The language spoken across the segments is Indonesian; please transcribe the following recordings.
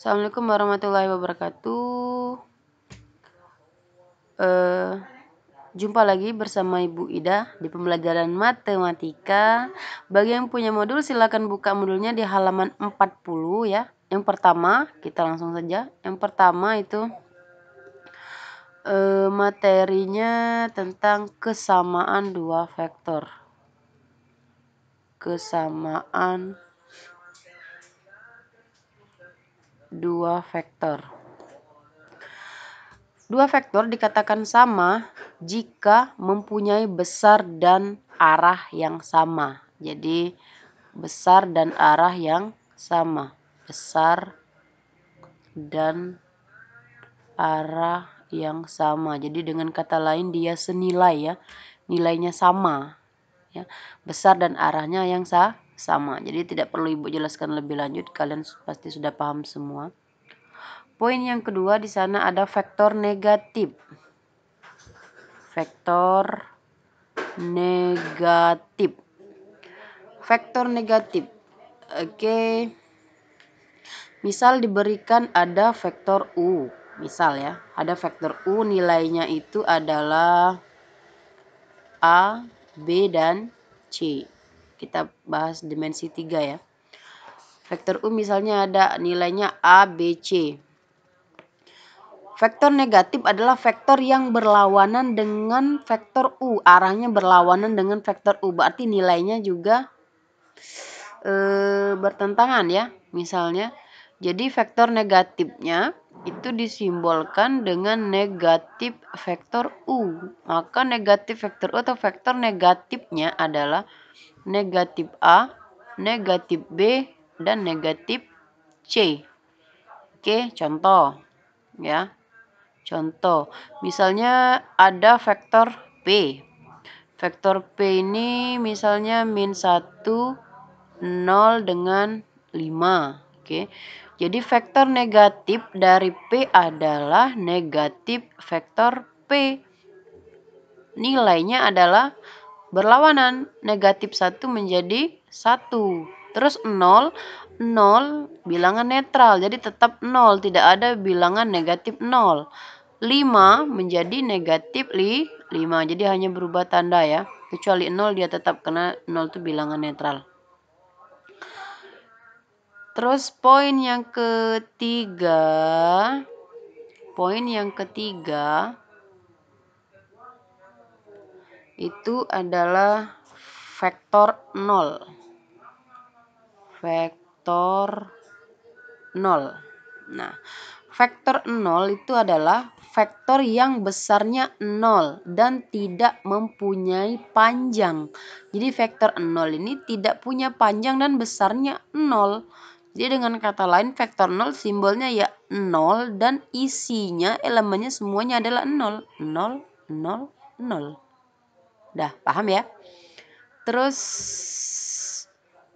Assalamualaikum warahmatullahi wabarakatuh. Jumpa lagi bersama Ibu Ida di pembelajaran matematika. Bagi yang punya modul silakan buka modulnya di halaman 40 ya. Yang pertama, kita langsung saja. Yang pertama itu materinya tentang kesamaan dua vektor. Kesamaan dua vektor. Dua vektor dikatakan sama jika mempunyai besar dan arah yang sama. Jadi besar dan arah yang sama. Besar dan arah yang sama. Jadi dengan kata lain dia senilai ya. Nilainya sama. Ya. Besar dan arahnya yang sama. Jadi tidak perlu Ibu jelaskan lebih lanjut. Kalian pasti sudah paham semua. Poin yang kedua di sana ada vektor negatif. Vektor negatif. Vektor negatif. Oke. Misal diberikan ada vektor U. Misal ya, ada vektor U nilainya itu adalah A, B, dan C. Kita bahas dimensi 3 ya. Vektor U misalnya ada nilainya A, B, C. Vektor negatif adalah vektor yang berlawanan dengan vektor U. Arahnya berlawanan dengan vektor U. Berarti nilainya juga bertentangan ya. Misalnya, jadi vektor negatifnya itu disimbolkan dengan negatif vektor U. Maka negatif vektor U atau vektor negatifnya adalah negatif A, negatif B, dan negatif C. Oke, contoh ya. Contoh, misalnya ada vektor P. Vektor P ini misalnya min 1, 0 dengan 5. Oke. Jadi vektor negatif dari P adalah negatif vektor P. Nilainya adalah berlawanan. Negatif 1 menjadi 1. Terus 0 bilangan netral. Jadi tetap 0. Tidak ada bilangan negatif 0. 5 menjadi negatif 5. Jadi hanya berubah tanda ya. Kecuali 0 dia tetap karena 0 itu bilangan netral. Terus poin yang ketiga. Poin yang ketiga itu adalah vektor 0. Vektor 0. Nah, vektor 0 itu adalah vektor yang besarnya 0 dan tidak mempunyai panjang. Jadi vektor 0 ini tidak punya panjang dan besarnya 0. Jadi dengan kata lain vektor 0 simbolnya ya 0 dan isinya elemennya semuanya adalah 0. 0, 0, 0. Dah paham ya? Terus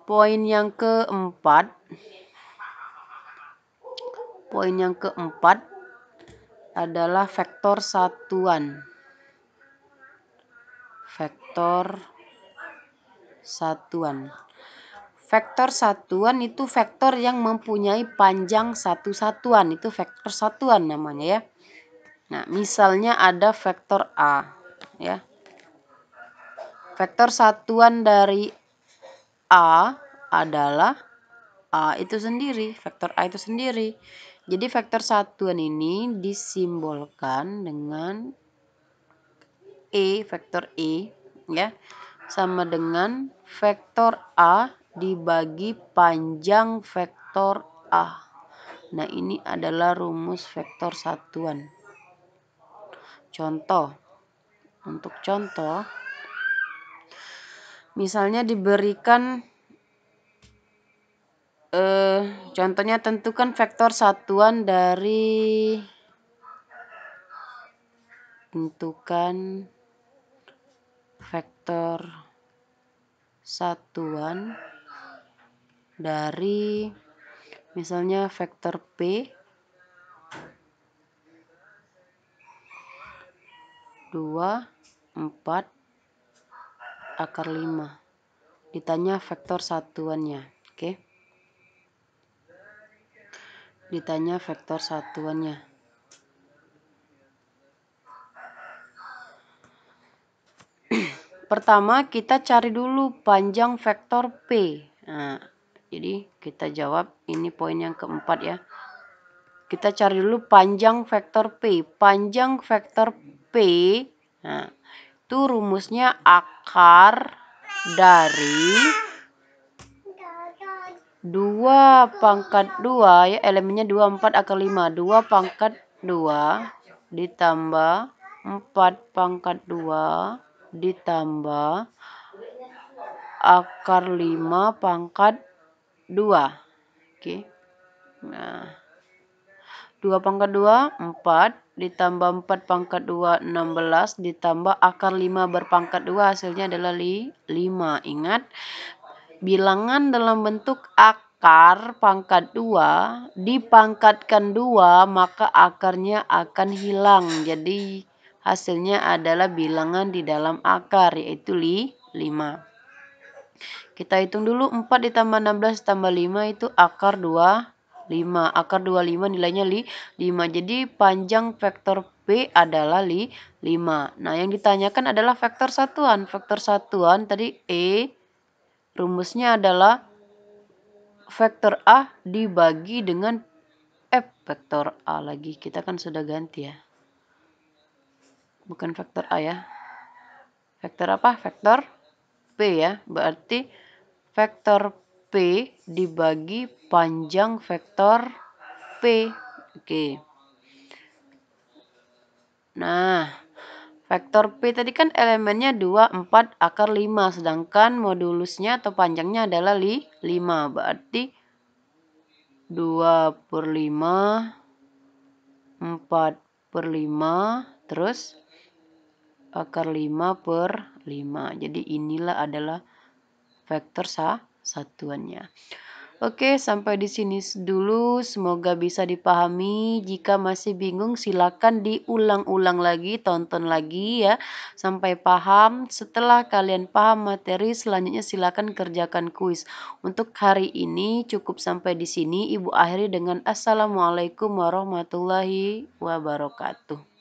poin yang keempat. Poin yang keempat adalah vektor satuan. Vektor satuan. Vektor satuan itu vektor yang mempunyai panjang satu satuan. Itu vektor satuan namanya ya. Nah, misalnya ada vektor A. Ya. Vektor satuan dari A adalah A itu sendiri. Vektor A itu sendiri. Jadi vektor satuan ini disimbolkan dengan E, vektor E. Ya. Sama dengan vektor A dibagi panjang vektor A. Nah, ini adalah rumus vektor satuan. Contoh. Untuk contoh, misalnya diberikan contohnya tentukan vektor satuan dari misalnya vektor P 2, 4 akar 5. Ditanya vektor satuannya. Oke. ditanya vektor satuannya. Pertama kita cari dulu panjang vektor P. Nah, jadi kita jawab ini poin yang keempat ya. Kita cari dulu panjang vektor P. Panjang vektor P, nah, itu rumusnya akar dari 2 pangkat 2 ya, elemennya 2, 4, akar 5. 2 pangkat 2 ditambah 4 pangkat 2 ditambah akar 5 pangkat 2. Oke. Nah, 2 pangkat 2, 4, ditambah 4 pangkat 2, 16, ditambah akar 5 berpangkat 2, hasilnya adalah 5. Ingat, bilangan dalam bentuk akar pangkat 2, dipangkatkan 2, maka akarnya akan hilang. Jadi, hasilnya adalah bilangan di dalam akar, yaitu 5. Kita hitung dulu 4 ditambah 16 tambah 5 itu akar 25. Akar 25 nilainya 5. Jadi panjang vektor P adalah 5. Nah, yang ditanyakan adalah vektor satuan. Vektor satuan tadi rumusnya adalah vektor A dibagi dengan F. Vektor A lagi. Kita kan sudah ganti ya. Bukan vektor A ya. Vektor apa? Vektor P ya. Berarti vektor P dibagi panjang vektor P. Oke. Nah, vektor P tadi kan elemennya 2, 4, akar 5. Sedangkan modulusnya atau panjangnya adalah 5. Berarti 2 per 5, 4 per 5, terus akar 5 per 5. Jadi inilah adalah vektor satuannya. Oke, sampai di sini dulu. Semoga bisa dipahami. Jika masih bingung, silakan diulang-ulang lagi, tonton lagi ya, sampai paham. Setelah kalian paham materi, selanjutnya silakan kerjakan kuis. Untuk hari ini cukup sampai di sini. Ibu akhiri dengan Assalamualaikum warahmatullahi wabarakatuh.